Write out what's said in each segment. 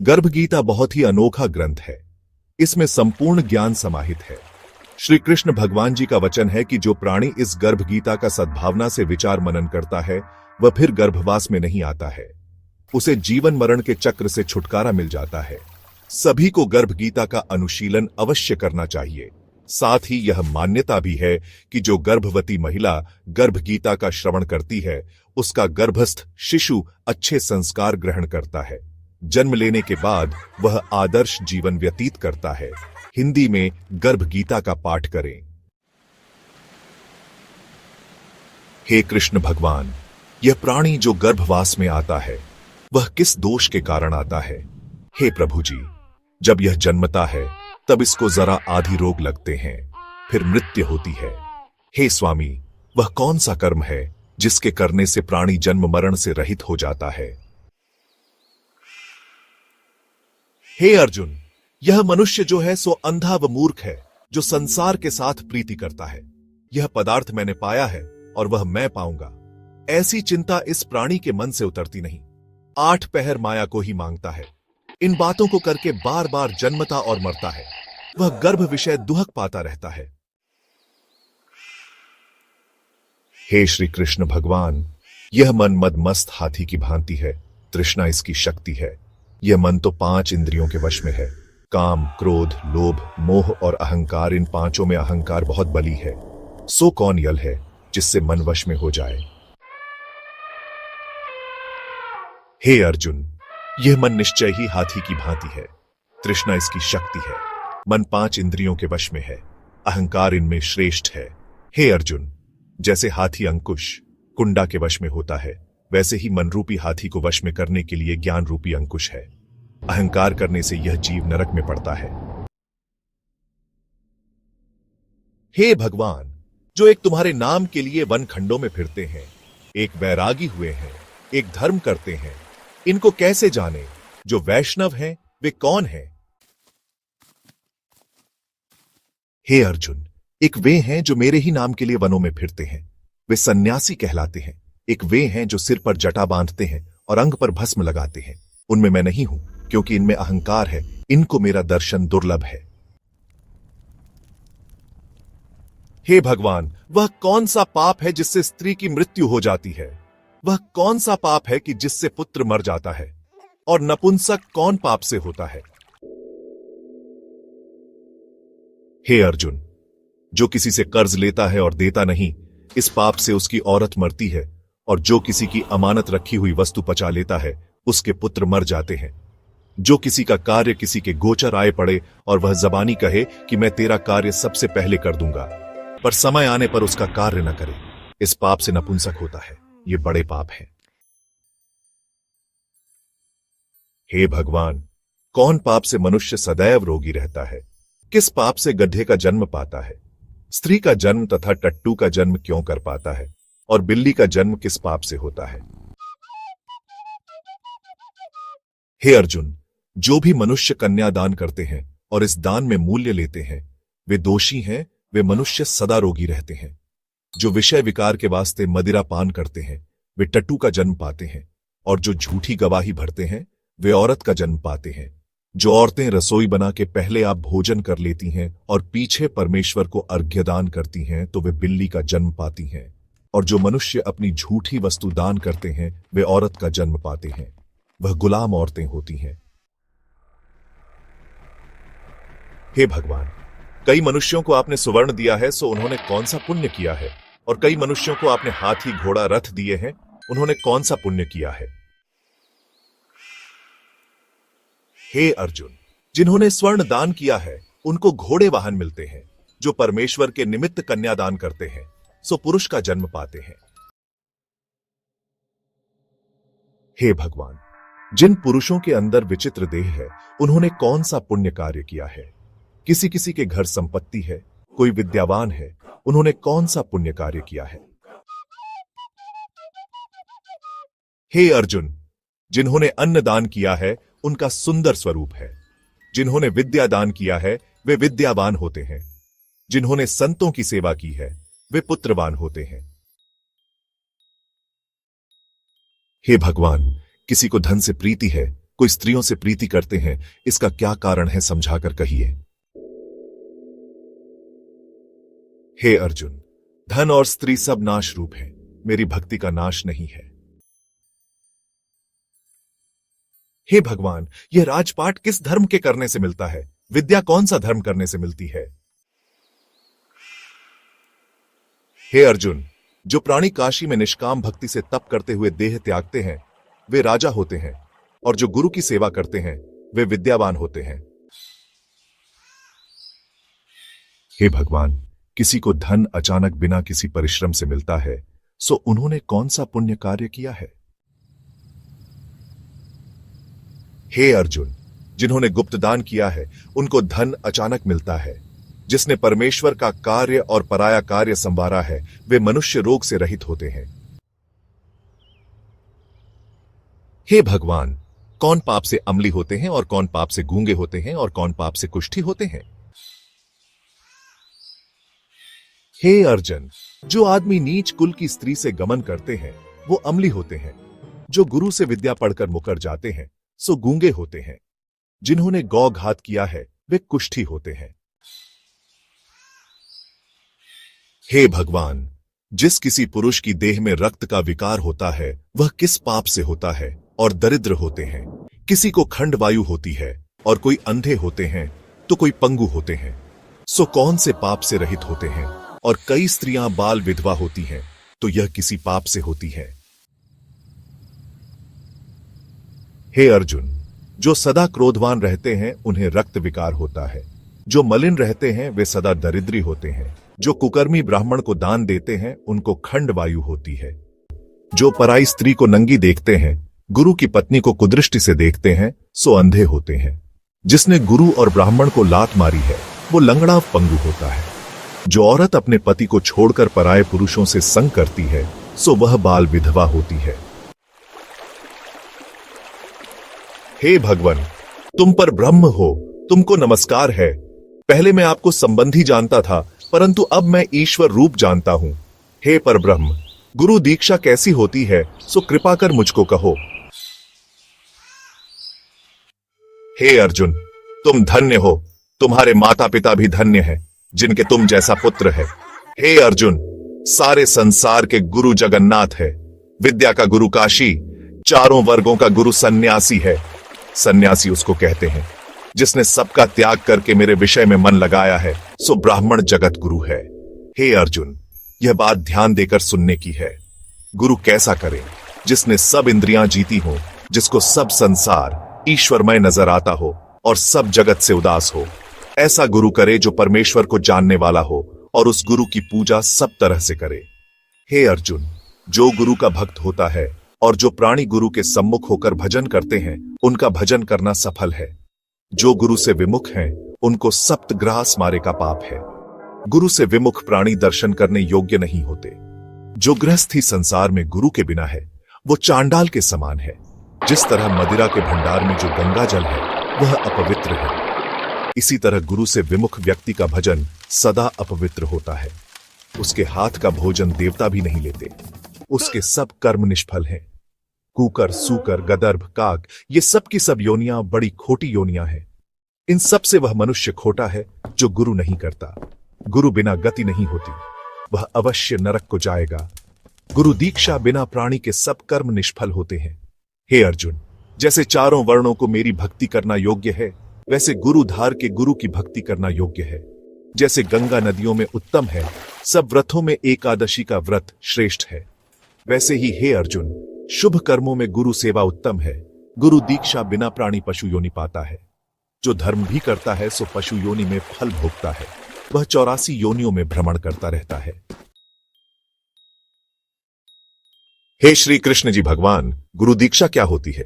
गर्भगीता बहुत ही अनोखा ग्रंथ है। इसमें संपूर्ण ज्ञान समाहित है। श्री कृष्ण भगवान जी का वचन है कि जो प्राणी इस गर्भगीता का सद्भावना से विचार मनन करता है वह फिर गर्भवास में नहीं आता है। उसे जीवन मरण के चक्र से छुटकारा मिल जाता है। सभी को गर्भगीता का अनुशीलन अवश्य करना चाहिए। साथ ही यह मान्यता भी है कि जो गर्भवती महिला गर्भगीता का श्रवण करती है उसका गर्भस्थ शिशु अच्छे संस्कार ग्रहण करता है। जन्म लेने के बाद वह आदर्श जीवन व्यतीत करता है। हिंदी में गर्भगीता का पाठ करें। हे कृष्ण भगवान, यह प्राणी जो गर्भवास में आता है वह किस दोष के कारण आता है? हे प्रभु जी, जब यह जन्मता है तब इसको जरा आधी रोग लगते हैं, फिर मृत्यु होती है। हे स्वामी, वह कौन सा कर्म है जिसके करने से प्राणी जन्म मरण से रहित हो जाता है? हे अर्जुन, यह मनुष्य जो है सो अंधा व मूर्ख है, जो संसार के साथ प्रीति करता है। यह पदार्थ मैंने पाया है और वह मैं पाऊंगा, ऐसी चिंता इस प्राणी के मन से उतरती नहीं। 8 पहर माया को ही मांगता है। इन बातों को करके बार बार जन्मता और मरता है। वह गर्भ विषय दुहक पाता रहता है। हे श्री कृष्ण भगवान, यह मन मदमस्त हाथी की भांति है। तृष्णा इसकी शक्ति है। यह मन तो 5 इंद्रियों के वश में है। काम, क्रोध, लोभ, मोह और अहंकार, इन पांचों में अहंकार बहुत बली है। सो कौन यल है जिससे मन वश में हो जाए? हे अर्जुन, यह मन निश्चय ही हाथी की भांति है। तृष्णा इसकी शक्ति है। मन 5 इंद्रियों के वश में है। अहंकार इनमें श्रेष्ठ है। हे अर्जुन, जैसे हाथी अंकुश कुंडा के वश में होता है, वैसे ही मन रूपी हाथी को वश में करने के लिए ज्ञान रूपी अंकुश है। अहंकार करने से यह जीव नरक में पड़ता है। हे भगवान, जो एक तुम्हारे नाम के लिए वन खंडों में फिरते हैं, एक वैरागी हुए हैं, एक धर्म करते हैं, इनको कैसे जाने? जो वैष्णव हैं वे कौन हैं? हे अर्जुन, एक वे हैं जो मेरे ही नाम के लिए वनों में फिरते हैं, वे सन्यासी कहलाते हैं। एक वे हैं जो सिर पर जटा बांधते हैं और अंग पर भस्म लगाते हैं। उनमें मैं नहीं हूं, क्योंकि इनमें अहंकार है। इनको मेरा दर्शन दुर्लभ है। हे भगवान, वह कौन सा पाप है जिससे स्त्री की मृत्यु हो जाती है? वह कौन सा पाप है कि जिससे पुत्र मर जाता है? और नपुंसक कौन पाप से होता है? हे अर्जुन, जो किसी से कर्ज लेता है और देता नहीं, इस पाप से उसकी औरत मरती है। और जो किसी की अमानत रखी हुई वस्तु पचा लेता है, उसके पुत्र मर जाते हैं। जो किसी का कार्य किसी के गोचर आए पड़े और वह जबानी कहे कि मैं तेरा कार्य सबसे पहले कर दूंगा, पर समय आने पर उसका कार्य न करे, इस पाप से नपुंसक होता है। ये बड़े पाप हैं। हे भगवान, कौन पाप से मनुष्य सदैव रोगी रहता है? किस पाप से गड्ढे का जन्म पाता है? स्त्री का जन्म तथा टट्टू का जन्म क्यों कर पाता है? और बिल्ली का जन्म किस पाप से होता है? हे अर्जुन, जो भी मनुष्य कन्या दान करते हैं और इस दान में मूल्य लेते हैं, वे दोषी हैं। वे मनुष्य सदा रोगी रहते हैं। जो विषय विकार के वास्ते मदिरा पान करते हैं, वे टट्टू का जन्म पाते हैं। और जो झूठी गवाही भरते हैं, वे औरत का जन्म पाते हैं। जो औरतें रसोई बना के पहले आप भोजन कर लेती हैं और पीछे परमेश्वर को अर्घ्यदान करती हैं, तो वे बिल्ली का जन्म पाती हैं। और जो मनुष्य अपनी झूठी वस्तु दान करते हैं, वे औरत का जन्म पाते हैं। वह गुलाम औरतें होती हैं। हे भगवान, कई मनुष्यों को आपने सुवर्ण दिया है, सो उन्होंने कौन सा पुण्य किया है? और कई मनुष्यों को आपने हाथी, घोड़ा, रथ दिए हैं, उन्होंने कौन सा पुण्य किया है? हे अर्जुन, जिन्होंने स्वर्ण दान किया है उनको घोड़े वाहन मिलते हैं। जो परमेश्वर के निमित्त कन्यादान करते हैं, सो पुरुष का जन्म पाते हैं। हे भगवान, जिन पुरुषों के अंदर विचित्र देह है, उन्होंने कौन सा पुण्य कार्य किया है? किसी किसी के घर संपत्ति है, कोई विद्यावान है, उन्होंने कौन सा पुण्य कार्य किया है? हे अर्जुन, जिन्होंने अन्न दान किया है उनका सुंदर स्वरूप है। जिन्होंने विद्या दान किया है वे विद्यावान होते हैं। जिन्होंने संतों की सेवा की है वे पुत्रवान होते हैं। हे भगवान, किसी को धन से प्रीति है, कोई स्त्रियों से प्रीति करते हैं, इसका क्या कारण है समझाकर कहिए। हे अर्जुन, धन और स्त्री सब नाश रूप है, मेरी भक्ति का नाश नहीं है। हे भगवान, यह राजपाट किस धर्म के करने से मिलता है? विद्या कौन सा धर्म करने से मिलती है? हे अर्जुन, जो प्राणी काशी में निष्काम भक्ति से तप करते हुए देह त्यागते हैं वे राजा होते हैं, और जो गुरु की सेवा करते हैं वे विद्यावान होते हैं। हे भगवान, किसी को धन अचानक बिना किसी परिश्रम से मिलता है, सो उन्होंने कौन सा पुण्य कार्य किया है? हे अर्जुन, जिन्होंने गुप्त दान किया है उनको धन अचानक मिलता है। जिसने परमेश्वर का कार्य और पराया कार्य संवारा है वे मनुष्य रोग से रहित होते हैं। हे भगवान, कौन पाप से अम्ली होते हैं और कौन पाप से गूंगे होते हैं और कौन पाप से कुष्ठी होते हैं? हे अर्जुन, जो आदमी नीच कुल की स्त्री से गमन करते हैं वो अम्ली होते हैं। जो गुरु से विद्या पढ़कर मुकर जाते हैं सो गूंगे होते हैं। जिन्होंने गौ घात किया है वे कुष्ठी होते हैं। हे भगवान, जिस किसी पुरुष की देह में रक्त का विकार होता है वह किस पाप से होता है और दरिद्र होते हैं? किसी को खंड वायु होती है और कोई अंधे होते हैं तो कोई पंगु होते हैं, सो कौन से पाप से रहित होते हैं? और कई स्त्रियां बाल विधवा होती हैं तो यह किसी पाप से होती है। हे अर्जुन, जो सदा क्रोधवान रहते हैं उन्हें रक्त विकार होता है। जो मलिन रहते हैं वे सदा दरिद्री होते हैं। जो कुकर्मी ब्राह्मण को दान देते हैं उनको खंड वायु होती है। जो पराई स्त्री को नंगी देखते हैं, गुरु की पत्नी को कुदृष्टि से देखते हैं सो अंधे होते हैं। जिसने गुरु और ब्राह्मण को लात मारी है वो लंगड़ा पंगु होता है। जो औरत अपने पति को छोड़कर पराये पुरुषों से संग करती है सो वह बाल विधवा होती है। हे भगवान, तुम पर ब्रह्म हो, तुमको नमस्कार है। पहले मैं आपको संबंधी जानता था परंतु अब मैं ईश्वर रूप जानता हूं। हे परब्रह्म, गुरु दीक्षा कैसी होती है सो कृपा कर मुझको कहो। हे अर्जुन, तुम धन्य हो, तुम्हारे माता पिता भी धन्य हैं जिनके तुम जैसा पुत्र है। हे अर्जुन, सारे संसार के गुरु जगन्नाथ है। विद्या का गुरु काशी, चारों वर्गों का गुरु सन्यासी है। सन्यासी उसको कहते हैं जिसने सबका त्याग करके मेरे विषय में मन लगाया है, सो ब्राह्मण जगत गुरु है। हे अर्जुन, यह बात ध्यान देकर सुनने की है। गुरु कैसा करे? जिसने सब इंद्रियां जीती हो, जिसको सब संसार ईश्वरमय नजर आता हो और सब जगत से उदास हो। ऐसा गुरु करे जो परमेश्वर को जानने वाला हो और उस गुरु की पूजा सब तरह से करे। हे अर्जुन, जो गुरु का भक्त होता है और जो प्राणी गुरु के सम्मुख होकर भजन करते हैं उनका भजन करना सफल है। जो गुरु से विमुख हैं उनको सप्तग्रास मारे का पाप है। गुरु से विमुख प्राणी दर्शन करने योग्य नहीं होते। जो गृहस्थ ही संसार में गुरु के बिना है वो चांडाल के समान है। जिस तरह मदिरा के भंडार में जो गंगा जल है वह अपवित्र है, इसी तरह गुरु से विमुख व्यक्ति का भजन सदा अपवित्र होता है। उसके हाथ का भोजन देवता भी नहीं लेते। उसके सब कर्म निष्फल हैं। कुकर, सूकर, गदर्भ, काक, ये सब की सब योनियां बड़ी खोटी योनियां हैं। इन सब से वह मनुष्य खोटा है जो गुरु नहीं करता। गुरु बिना गति नहीं होती, वह अवश्य नरक को जाएगा। गुरु दीक्षा बिना प्राणी के सब कर्म निष्फल होते हैं। हे अर्जुन, जैसे चारों वर्णों को मेरी भक्ति करना योग्य है वैसे गुरुधार के गुरु की भक्ति करना योग्य है। जैसे गंगा नदियों में उत्तम है, सब व्रतों में एकादशी का व्रत श्रेष्ठ है, वैसे ही हे अर्जुन, शुभ कर्मों में गुरु सेवा उत्तम है। गुरु दीक्षा बिना प्राणी पशु योनि पाता है। जो धर्म भी करता है सो पशु योनि में फल भोगता है। वह 84 योनियों में भ्रमण करता रहता है। हे श्री कृष्ण जी भगवान, गुरु दीक्षा क्या होती है?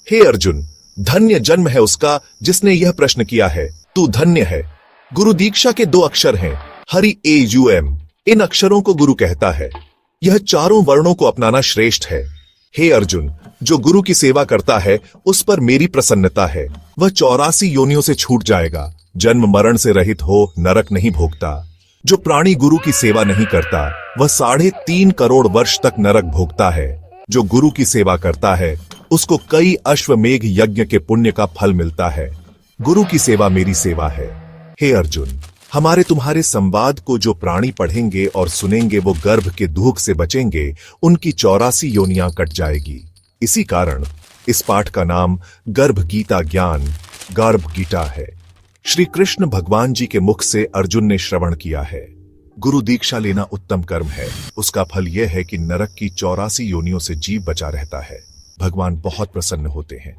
हे अर्जुन, धन्य जन्म है उसका जिसने यह प्रश्न किया है। तू धन्य है। गुरु दीक्षा के 2 अक्षर हैं, हरि AUM। इन अक्षरों को गुरु कहता है। यह चारों वर्णों को अपनाना श्रेष्ठ है। हे अर्जुन, जो गुरु की सेवा करता है उस पर मेरी प्रसन्नता है। वह 84 योनियों से छूट जाएगा, जन्म मरण से रहित हो नरक नहीं भोगता। जो प्राणी गुरु की सेवा नहीं करता वह 3.5 करोड़ वर्ष तक नरक भोगता है। जो गुरु की सेवा करता है उसको कई अश्वमेघ यज्ञ के पुण्य का फल मिलता है। गुरु की सेवा मेरी सेवा है। हे अर्जुन, हमारे तुम्हारे संवाद को जो प्राणी पढ़ेंगे और सुनेंगे वो गर्भ के दुख से बचेंगे, उनकी 84 योनियां कट जाएगी। इसी कारण इस पाठ का नाम गर्भ गीता ज्ञान गर्भ गीता है। श्री कृष्ण भगवान जी के मुख से अर्जुन ने श्रवण किया है। गुरु दीक्षा लेना उत्तम कर्म है। उसका फल यह है कि नरक की 84 योनियों से जीव बचा रहता है। भगवान बहुत प्रसन्न होते हैं।